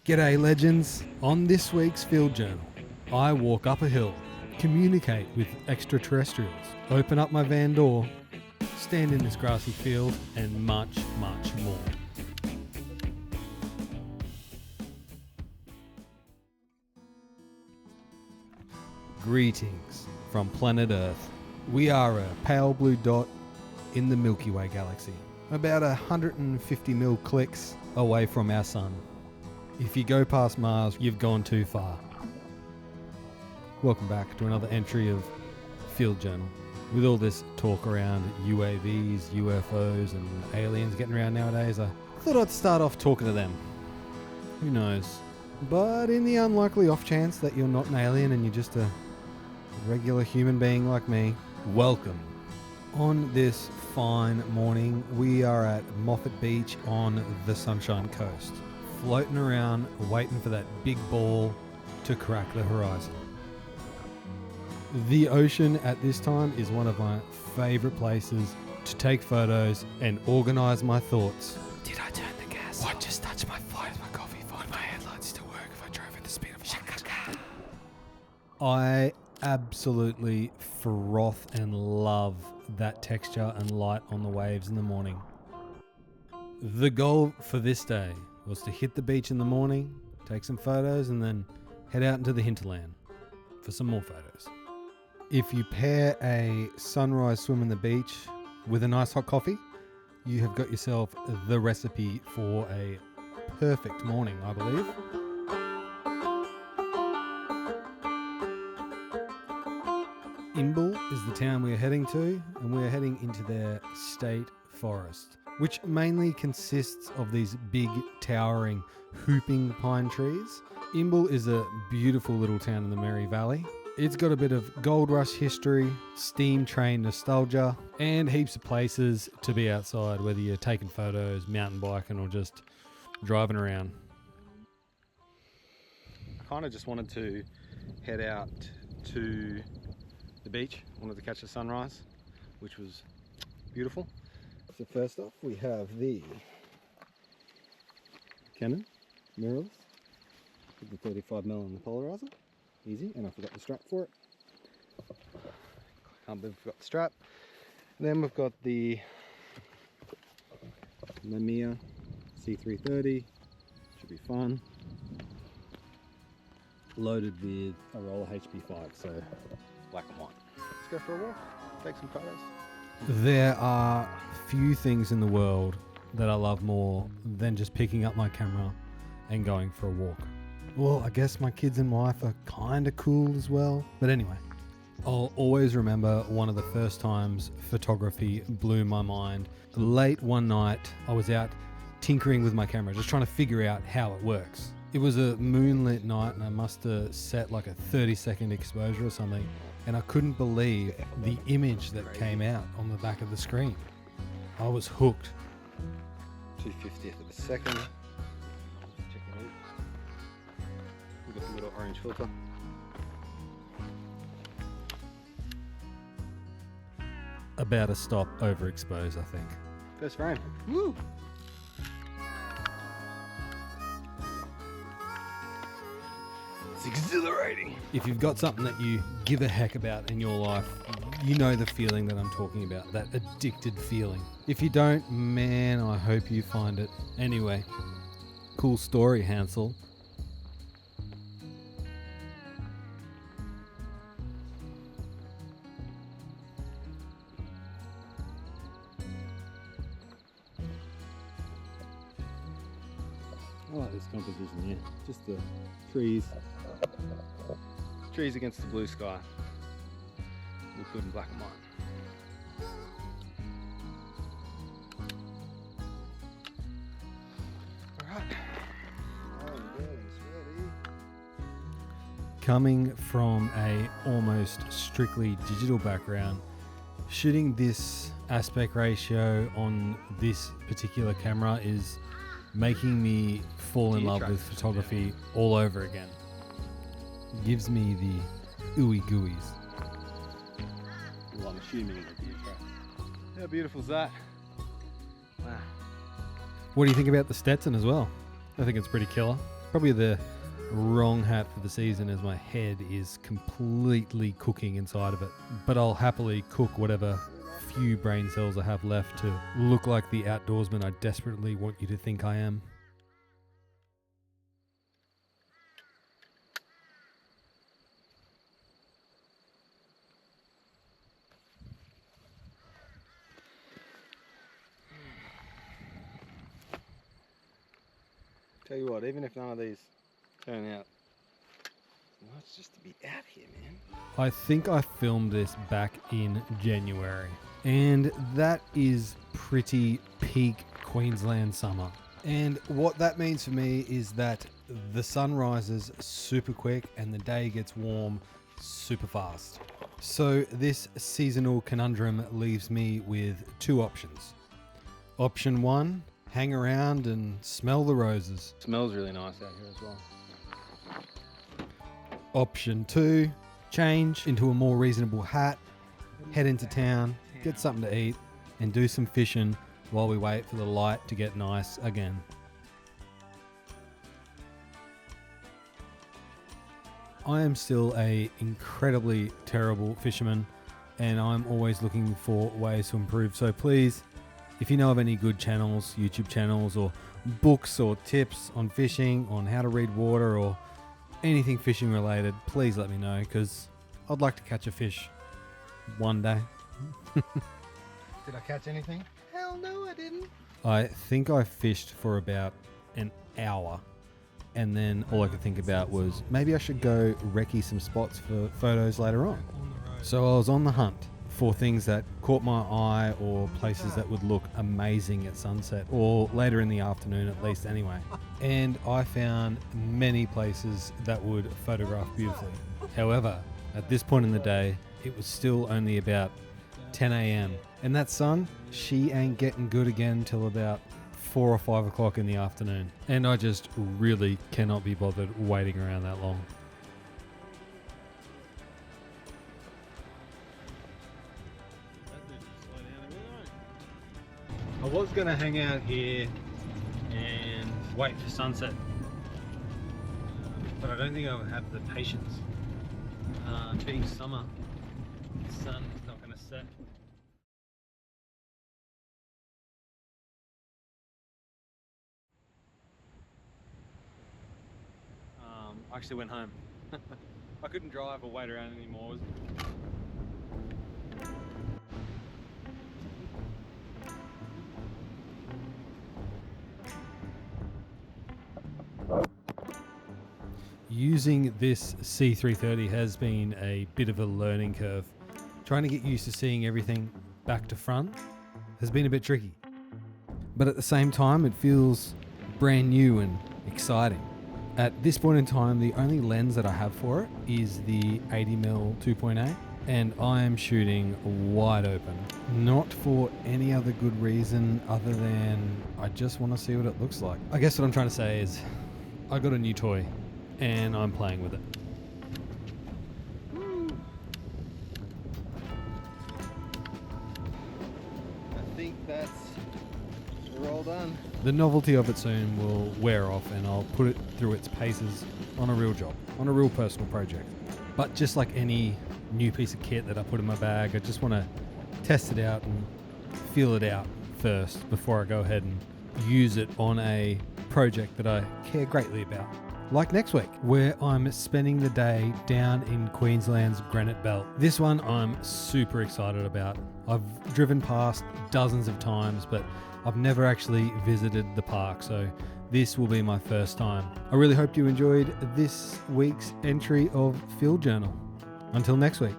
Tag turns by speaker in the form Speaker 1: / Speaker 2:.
Speaker 1: G'day legends. On this week's Field Journal, I walk up a hill, communicate with extraterrestrials, open up my van door, stand in this grassy field, and much, much more. Greetings from planet Earth. We are a pale blue dot in the Milky Way galaxy, about 150 mil clicks away from our sun. If you go past Mars, you've gone too far. Welcome back to another entry of Field Journal. With all this talk around UAVs, UFOs and aliens getting around nowadays, I thought I'd start off talking to them. Who knows? But in the unlikely off chance that you're not an alien and you're just a regular human being like me, welcome. On this fine morning, we are at Moffat Beach on the Sunshine Coast, floating around waiting for that big ball to crack the horizon. The ocean at this time is one of my favourite places to take photos and organise my thoughts.
Speaker 2: Did I turn the gas? What just touched my fly with my coffee? Would my headlights still work if I drove at the speed of light?
Speaker 1: I absolutely froth and love that texture and light on the waves in the morning. The goal for this day was to hit the beach in the morning, take some photos, and then head out into the hinterland for some more photos. If you pair a sunrise swim on the beach with a nice hot coffee, you have got yourself the recipe for a perfect morning, I believe. Imbil is the town we are heading to, and we are heading into their state forest, which mainly consists of these big, towering, hooping pine trees. Imbil is a beautiful little town in the Mary Valley. It's got a bit of gold rush history, steam train nostalgia, and heaps of places to be outside, whether you're taking photos, mountain biking, or just driving around. I kind of just wanted to head out to the beach. Wanted to catch the sunrise, which was beautiful. So first off, we have the Canon mirrorless with the 35mm on the polarizer. Easy, and I forgot the strap for it. Can't believe we've got the strap. And then we've got the Mamiya C330. Should be fun. Loaded with a roller HP5, so black and white. Let's go for a walk, take some photos. There are few things in the world that I love more than just picking up my camera and going for a walk. Well, I guess my kids and wife are kind of cool as well. But anyway, I'll always remember one of the first times photography blew my mind. Late one night, I was out tinkering with my camera, just trying to figure out how it works. It was a moonlit night and I must have set like a 30-second exposure or something. And I couldn't believe the image that came out on the back of the screen. I was hooked. 2/50th of a second. Check it out. We've got the little orange filter. About to stop overexposed, I think. First frame. Woo! It's exhilarating. If you've got something that you give a heck about in your life, you know the feeling that I'm talking about, that addicted feeling. If you don't, man, I hope you find it. Anyway, cool story, Hansel. I like this composition here, just the trees against the blue sky. Look good in black and white. Alright. Coming from a almost strictly digital background, shooting this aspect ratio on this particular camera is making me fall in love with photography all over again. Gives me the ooey gooeys. Well, I'm assuming it's a deer track. How beautiful is that? Wow. What do you think about the Stetson as well? I think it's pretty killer. Probably the wrong hat for the season as my head is completely cooking inside of it. But I'll happily cook whatever few brain cells I have left to look like the outdoorsman I desperately want you to think I am.
Speaker 3: Tell you what, even if none of these turn out, well, it's just to be out here, man.
Speaker 1: I think I filmed this back in January, and that is pretty peak Queensland summer. And what that means for me is that the sun rises super quick and the day gets warm super fast. So this seasonal conundrum leaves me with two options. Option one, hang around and smell the roses.
Speaker 3: Smells really nice out here as well.
Speaker 1: Option two, change into a more reasonable hat, head into town, get something to eat, and do some fishing while we wait for the light to get nice again. I am still a incredibly terrible fisherman, and I'm always looking for ways to improve. So please, if you know of any good channels, YouTube channels, or books or tips on fishing, on how to read water, or anything fishing related, please let me know, because I'd like to catch a fish one day.
Speaker 3: Did I catch anything? Hell no, I didn't.
Speaker 1: I think I fished for about an hour, and then all I could think about was maybe I should go recce some spots for photos later on. So I was on the hunt for things that caught my eye, or places that would look amazing at sunset, or later in the afternoon at least anyway. And I found many places that would photograph beautifully. However, at this point in the day, it was still only about 10 a.m. and that sun, she ain't getting good again till about 4 or 5 o'clock in the afternoon. And I just really cannot be bothered waiting around that long. I was going to hang out here and wait for sunset, but I don't think I would have the patience. Being summer, the sun is not going to set. I actually went home. I couldn't drive or wait around anymore. Using this C330 has been a bit of a learning curve. Trying to get used to seeing everything back to front has been a bit tricky. But at the same time, it feels brand new and exciting. At this point in time, the only lens that I have for it is the 80mm 2.8, and I am shooting wide open. Not for any other good reason other than I just want to see what it looks like. I guess what I'm trying to say is I got a new toy and I'm playing with it.
Speaker 3: I think we're all done.
Speaker 1: The novelty of it soon will wear off, and I'll put it through its paces on a real job, on a real personal project. But just like any new piece of kit that I put in my bag, I just want to test it out and feel it out first before I go ahead and use it on a project that I care greatly about. Like next week, where I'm spending the day down in Queensland's Granite Belt. This one I'm super excited about. I've driven past dozens of times, but I've never actually visited the park, so this will be my first time. I really hope you enjoyed this week's entry of Field Journal. Until next week.